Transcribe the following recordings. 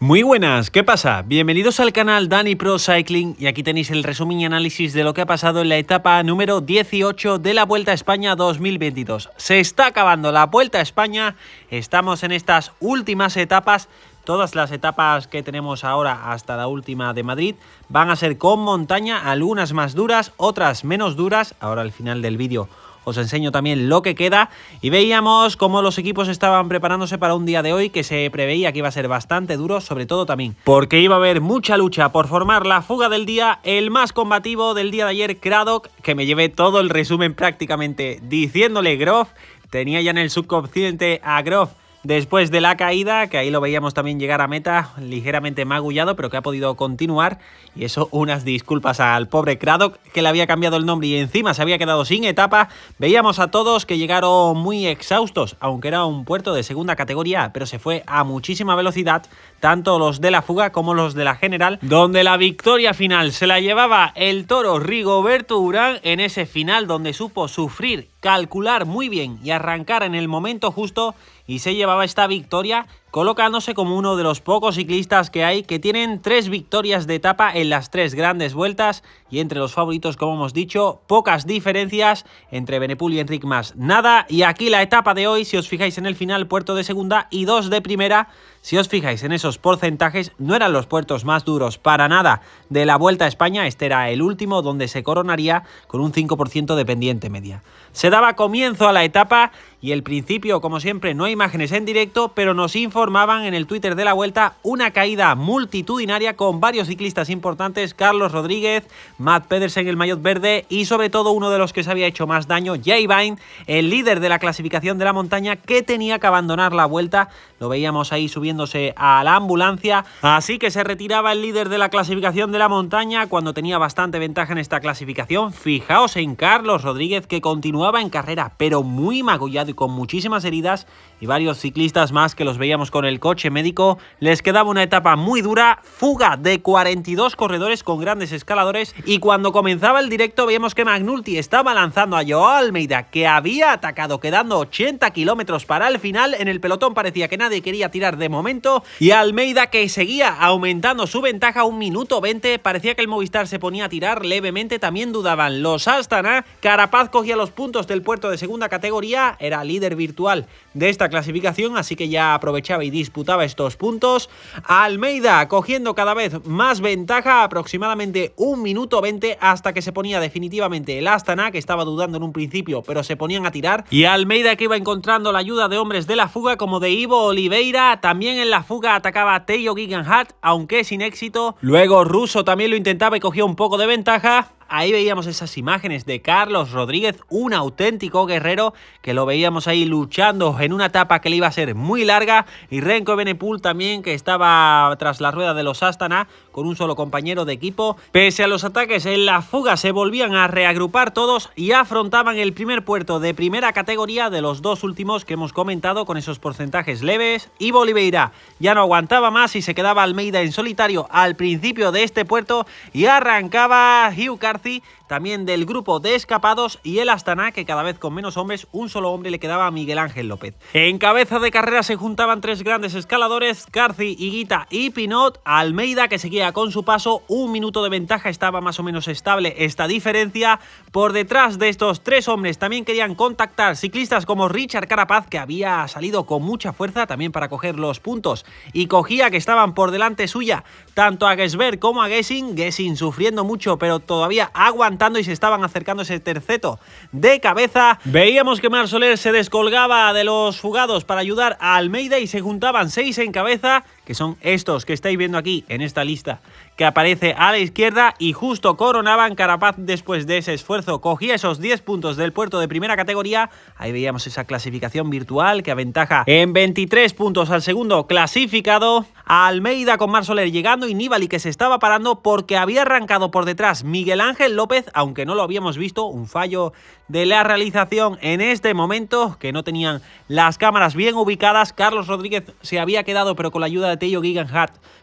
Muy buenas, ¿qué pasa? Bienvenidos al canal Dani Pro Cycling y aquí tenéis el resumen y análisis de lo que ha pasado en la etapa número 18 de la Vuelta a España 2022. Se está acabando la Vuelta a España, estamos en estas últimas etapas. Todas las etapas que tenemos ahora hasta la última de Madrid van a ser con montaña, algunas más duras, otras menos duras. Ahora al final del vídeo os enseño también lo que queda y veíamos cómo los equipos estaban preparándose para un día de hoy que se preveía que iba a ser bastante duro, sobre todo también porque iba a haber mucha lucha por formar la fuga del día. El más combativo del día de ayer, Craddock, que me llevé todo el resumen prácticamente diciéndole Groff. Tenía ya en el subconsciente a Groff después de la caída, que ahí lo veíamos también llegar a meta ligeramente magullado, pero que ha podido continuar. Y eso, unas disculpas al pobre Craddock, que le había cambiado el nombre y encima se había quedado sin etapa. Veíamos a todos que llegaron muy exhaustos, aunque era un puerto de segunda categoría, pero se fue a muchísima velocidad, tanto los de la fuga como los de la general, donde la victoria final se la llevaba el toro Rigoberto Urán en ese final donde supo sufrir, calcular muy bien y arrancar en el momento justo, y se llevaba esta victoria colocándose como uno de los pocos ciclistas que hay que tienen 3 victorias de etapa en las 3 grandes vueltas, y entre los favoritos, como hemos dicho, pocas diferencias entre Benepul y Enric Mas, nada. Y aquí la etapa de hoy, si os fijáis en el final, puerto de segunda y 2 de primera. Si os fijáis en esos porcentajes, no eran los puertos más duros para nada de la Vuelta a España. Este era el último, donde se coronaría con un 5% de pendiente media. Se daba comienzo a la etapa y el principio, como siempre, no hay imágenes en directo, pero nos informaban en el Twitter de la Vuelta una caída multitudinaria con varios ciclistas importantes: Carlos Rodríguez, Matt Pedersen, el maillot verde, y sobre todo uno de los que se había hecho más daño, Jay Vine, el líder de la clasificación de la montaña, que tenía que abandonar la vuelta. Lo veíamos ahí subiéndose a la ambulancia, así que se retiraba el líder de la clasificación de la montaña cuando tenía bastante ventaja en esta clasificación. Fijaos en Carlos Rodríguez, que continuaba en carrera, pero muy magullado y con muchísimas heridas, y varios ciclistas más que los veíamos con el coche médico. Les quedaba una etapa muy dura, fuga de 42 corredores con grandes escaladores, y cuando comenzaba el directo veíamos que McNulty estaba lanzando a Joao Almeida, que había atacado quedando 80 kilómetros para el final. En el pelotón parecía que nadie quería tirar de momento, y Almeida, que seguía aumentando su ventaja, 1 minuto 20, parecía que el Movistar se ponía a tirar levemente. También dudaban los Astana. Carapaz cogía los puntos del puerto de segunda categoría, era líder virtual de esta clasificación, así que ya aprovechaba y disputaba estos puntos. Almeida cogiendo cada vez más ventaja, aproximadamente 1 minuto 20, hasta que se ponía definitivamente el Astana, que estaba dudando en un principio, pero se ponían a tirar, y Almeida, que iba encontrando la ayuda de hombres de la fuga como de Ivo Oliveira. También en la fuga atacaba a Teijo Geoghegan, aunque sin éxito. Luego Russo también lo intentaba y cogía un poco de ventaja. Ahí veíamos esas imágenes de Carlos Rodríguez, un auténtico guerrero, que lo veíamos ahí luchando en una etapa que le iba a ser muy larga, y Remco Evenepoel también, que estaba tras la rueda de los Astana con un solo compañero de equipo. Pese a los ataques en la fuga, se volvían a reagrupar todos y afrontaban el primer puerto de primera categoría de los 2 últimos que hemos comentado, con esos porcentajes leves. Ivo Oliveira ya no aguantaba más y se quedaba Almeida en solitario al principio de este puerto, y arrancaba Hugh Carthy, también del grupo de escapados, y el Astana, que cada vez con menos hombres, un solo hombre le quedaba a Miguel Ángel López. En cabeza de carrera se juntaban 3 grandes escaladores: Carthy, Higuita y Pinot. Almeida, que seguía con su paso, 1 minuto de ventaja, estaba más o menos estable esta diferencia. Por detrás de estos 3 hombres también querían contactar ciclistas como Richard Carapaz, que había salido con mucha fuerza también para coger los puntos, y cogía que estaban por delante suya tanto a Gesberg como a Gesing. Gesing sufriendo mucho, pero todavía aguantando, y se estaban acercando ese terceto de cabeza. Veíamos que Marc Soler se descolgaba de los fugados para ayudar a Almeida, y se juntaban 6 en cabeza, que son estos que estáis viendo aquí en esta lista que aparece a la izquierda, y justo coronaban. Carapaz, después de ese esfuerzo, cogía esos 10 puntos del puerto de primera categoría. Ahí veíamos esa clasificación virtual que aventaja en 23 puntos al segundo clasificado. A Almeida con Marc Soler llegando, y Nibali, que se estaba parando porque había arrancado por detrás Miguel Ángel López, aunque no lo habíamos visto, un fallo de la realización en este momento, que no tenían las cámaras bien ubicadas. Carlos Rodríguez se había quedado, pero con la ayuda de Teijo Geoghegan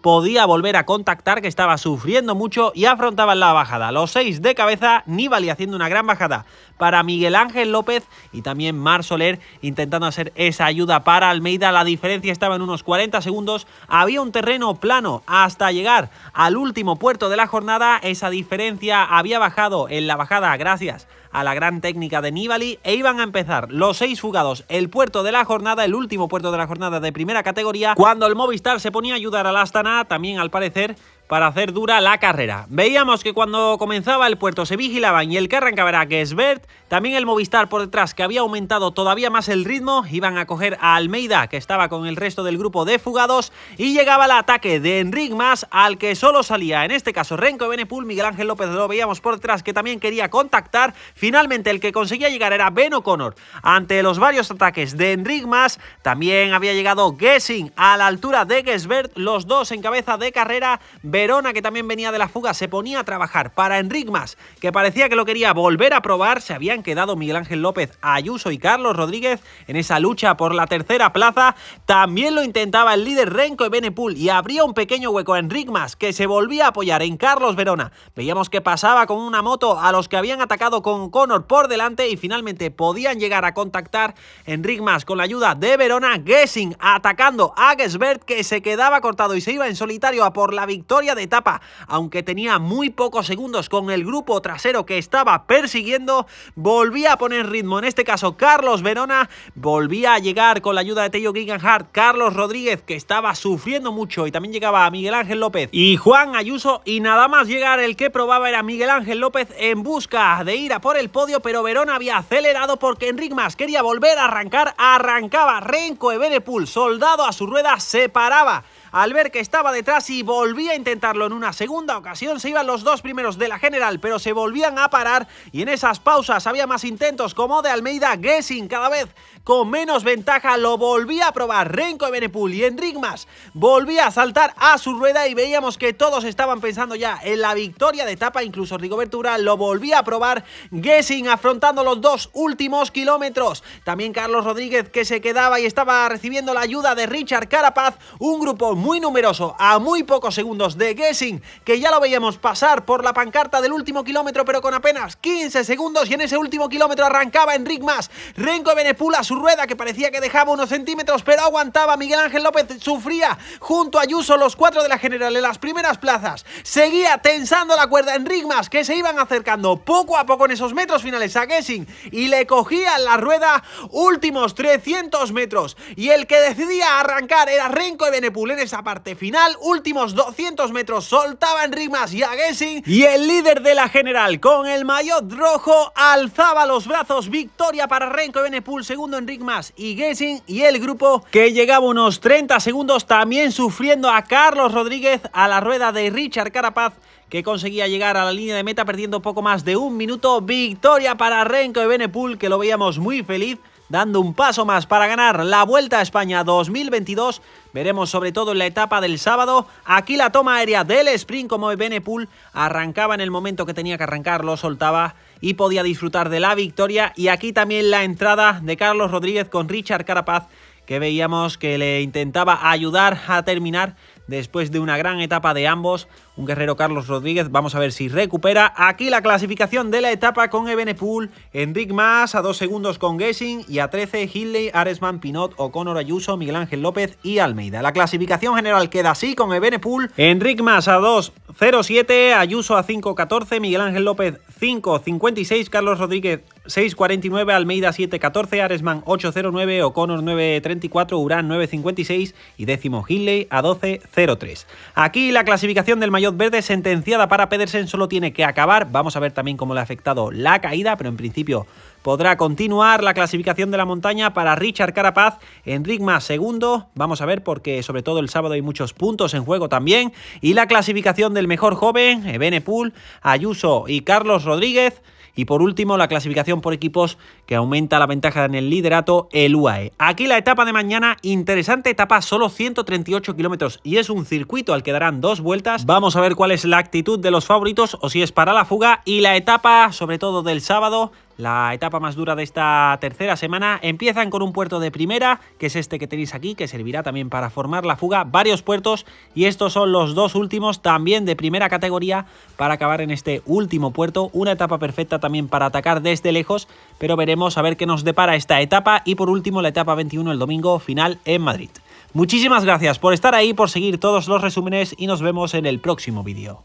podía volver a contactar, que estaba sufriendo mucho, y afrontaban la bajada. Los 6 de cabeza, Nibali haciendo una gran bajada para Miguel Ángel López, y también Marc Soler intentando hacer esa ayuda para Almeida. La diferencia estaba en unos 40 segundos. A había un terreno plano hasta llegar al último puerto de la jornada. Esa diferencia había bajado en la bajada gracias a la gran técnica de Nibali e iban a empezar los 6 fugados el puerto de la jornada, el último puerto de la jornada de primera categoría, cuando el Movistar se ponía a ayudar al Astana, también al parecer para hacer dura la carrera. Veíamos que cuando comenzaba el puerto se vigilaban y el que arrancaba era Gesbert, también el Movistar por detrás, que había aumentado todavía más el ritmo, iban a coger a Almeida, que estaba con el resto del grupo de fugados, y llegaba el ataque de Enric Mas, al que solo salía, en este caso Renko Evenepoel. Miguel Ángel López lo veíamos por detrás, que también quería contactar. Finalmente el que conseguía llegar era Ben O'Connor. Ante los varios ataques de Enric Mas, también había llegado Gesing a la altura de Gesbert, los dos en cabeza de carrera. Verona, que también venía de la fuga, se ponía a trabajar para Enric Mas, que parecía que lo quería volver a probar. Se habían quedado Miguel Ángel López, Ayuso y Carlos Rodríguez en esa lucha por la tercera plaza. También lo intentaba el líder Renko Evenepoel y abría un pequeño hueco a Enric Mas, que se volvía a apoyar en Carlos Verona. Veíamos que pasaba con una moto a los que habían atacado con Connor por delante y finalmente podían llegar a contactar. Enric Mas con la ayuda de Verona, Gesing atacando a Gesbert, que se quedaba cortado y se iba en solitario a por la victoria de etapa, aunque tenía muy pocos segundos con el grupo trasero que estaba persiguiendo. Volvía a poner ritmo, en este caso Carlos Verona, volvía a llegar con la ayuda de Teo Geoghegan Hart, Carlos Rodríguez, que estaba sufriendo mucho, y también llegaba Miguel Ángel López y Juan Ayuso, y nada más llegar el que probaba era Miguel Ángel López en busca de ir a por el podio, pero Verona había acelerado porque Enric Mas quería volver a arrancar. Arrancaba Renko Evenepoel, soldado a su rueda, se paraba al ver que estaba detrás y volvía a intentarlo en una segunda ocasión. Se iban los dos primeros de la general, pero se volvían a parar, y en esas pausas había más intentos como de Almeida. Gesing, cada vez con menos ventaja, lo volvía a probar Renko Evenepoel, y Enric Mas volvía a saltar a su rueda, y veíamos que todos estaban pensando ya en la victoria de etapa. Incluso Rigoberto Urán lo volvía a probar. Gesing afrontando los dos últimos kilómetros. También Carlos Rodríguez, que se quedaba y estaba recibiendo la ayuda de Richard Carapaz. Un grupo muy numeroso a muy pocos segundos de Gesing, que ya lo veíamos pasar por la pancarta del último kilómetro, pero con apenas 15 segundos, y en ese último kilómetro arrancaba Enric Mas. Renko Evenepoel a su rueda, que parecía que dejaba unos centímetros, pero aguantaba. Miguel Ángel López sufría junto a Ayuso, los 4 de la general en las primeras plazas. Seguía tensando la cuerda Enric Mas, que se iban acercando poco a poco en esos metros finales a Gesing, y le cogía la rueda. Últimos 300 metros, y el que decidía arrancar era Renko Evenepoel en esa parte final. Últimos 200 metros, soltaba a Enric Mas y a Gesing, y el líder de la general con el maillot rojo alzaba los brazos. Victoria para Renko Evenepoel, segundo Enric Mas y Gesing, y el grupo, que llegaba unos 30 segundos también sufriendo a Carlos Rodríguez a la rueda de Richard Carapaz, que conseguía llegar a la línea de meta perdiendo poco más de un minuto. Victoria para Renko Evenepoel, que lo veíamos muy feliz, dando un paso más para ganar la Vuelta a España 2022. Veremos sobre todo en la etapa del sábado. Aquí la toma aérea del sprint, como Evenepoel arrancaba en el momento que tenía que arrancar, lo soltaba y podía disfrutar de la victoria. Y aquí también la entrada de Carlos Rodríguez con Richard Carapaz, que veíamos que le intentaba ayudar a terminar después de una gran etapa de ambos. Un guerrero Carlos Rodríguez, vamos a ver si recupera. Aquí la clasificación de la etapa con Evenepoel, Enric Mas a 2 segundos con Gesing, y a 13 Hindley, Arensman, Pinot, O'Connor, Ayuso, Miguel Ángel López y Almeida. La clasificación general queda así, con Evenepoel, Enric Mas a 2.07, Ayuso a 5.14, Miguel Ángel López 5.56, Carlos Rodríguez 6.49, Almeida 7.14, Arensman 8.09, O'Connor 9.34, Urán 9.56 y décimo Hindley a 12.03. Aquí la clasificación del maillot verde sentenciada para Pedersen, solo tiene que acabar. Vamos a ver también cómo le ha afectado la caída, pero en principio podrá continuar. La clasificación de la montaña para Richard Carapaz, Enric Mas segundo, vamos a ver, porque sobre todo el sábado hay muchos puntos en juego también. Y la clasificación del mejor joven, Evenepoel, Ayuso y Carlos Rodríguez. Y por último, la clasificación por equipos, que aumenta la ventaja en el liderato, el UAE. Aquí la etapa de mañana, interesante etapa, solo 138 kilómetros, y es un circuito al que darán 2 vueltas. Vamos a ver cuál es la actitud de los favoritos, o si es para la fuga. Y la etapa, sobre todo del sábado, la etapa más dura de esta tercera semana, empiezan con un puerto de primera, que es este que tenéis aquí, que servirá también para formar la fuga. Varios puertos, y estos son los 2 últimos, también de primera categoría, para acabar en este último puerto. Una etapa perfecta también para atacar desde lejos, pero veremos a ver qué nos depara esta etapa. Y por último, la etapa 21 el domingo, final en Madrid. Muchísimas gracias por estar ahí, por seguir todos los resúmenes y nos vemos en el próximo vídeo.